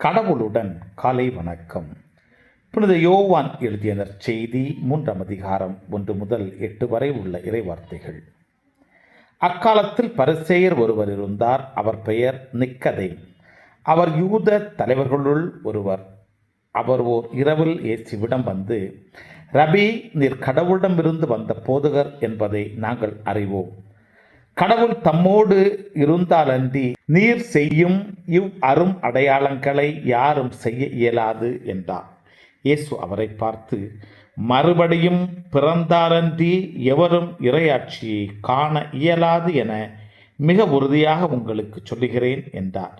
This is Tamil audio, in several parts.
கடவுளுடன் காலை வணக்கம். புனித யோவான் எழுதிய நற்செய்தி 3 அதிகாரம் 1 முதல் 8 வரை உள்ள இறைவார்த்தைகள். அக்காலத்தில் பரிசேயர் ஒருவர் இருந்தார். அவர் பெயர் நிக்கதேம். அவர் யூத தலைவர்களுள் ஒருவர். அவர் ஓர் இரவில் இயேசுவிடம் வந்து, ரபி, நீர் கடவுளிடமிருந்து வந்த போதகர் என்பதை நாங்கள் அறிவோம். கடவுள் தம்மோடு இருந்தாலன்றி நீர் செய்யும் இவ் அரும் அடையாளங்களை யாரும் செய்ய இயலாது என்றார். இயேசு அவரை பார்த்து, மறுபடியும் பிறந்தாலன்றி எவரும் இறையாட்சியை காண இயலாது என மிக உறுதியாக உங்களுக்கு சொல்லுகிறேன் என்றார்.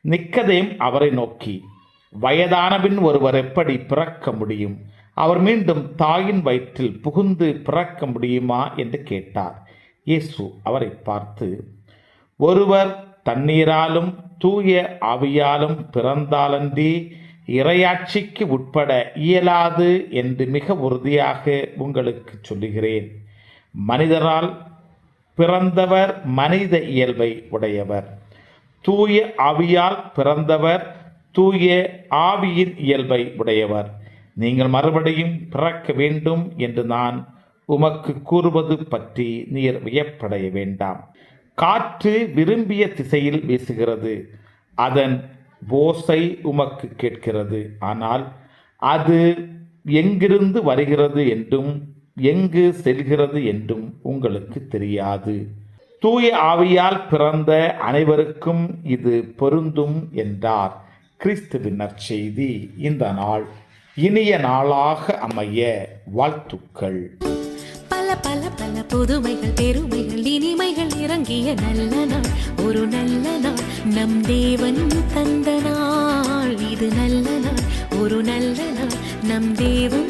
நிக்கதேம் அவரை நோக்கி, வயதானபின் ஒருவர் எப்படி பிறக்க முடியும்? அவர் மீண்டும் தாயின் வயிற்றில் புகுந்து பிறக்க முடியுமா என்று கேட்டார். இயேசு அவரை பார்த்து, ஒருவர் தண்ணீராலும் தூய ஆவியாலும் பிறந்தாலன்றி இறையாட்சிக்கு உட்பட இயலாது என்று மிக உறுதியாக உங்களுக்கு சொல்லுகிறேன். மனிதரால் பிறந்தவர் மனித இயல்பை உடையவர், தூய ஆவியால் பிறந்தவர் தூய ஆவியின் இயல்பை உடையவர். நீங்கள் மறுபடியும் பிறக்க வேண்டும் என்று நான் உமக்கு கூறுவது பற்றி நீர் வியப்படைய வேண்டாம். காற்று விரும்பிய திசையில் வீசுகிறது, அதன் ஓசை உமக்கு கேட்கிறது, ஆனால் அது எங்கிருந்து வருகிறது என்றும் எங்கு செல்கிறது என்றும் உங்களுக்கு தெரியாது. தூய ஆவியால் பிறந்த அனைவருக்கும் இது பொருந்தும் என்றார். கிறிஸ்துவின் நற்செய்தி. இந்த நாள் இனிய நாளாக அமைய வாழ்த்துக்கள். பல பல புதுமைகள், பெருமைகள், இனிமைகள் இறங்கிய நல்ல நாள், ஒரு நல்ல நாள், நம் தேவன் தந்த நாள். இது நல்ல நாள், ஒரு நல்ல நாள், நம் தேவன்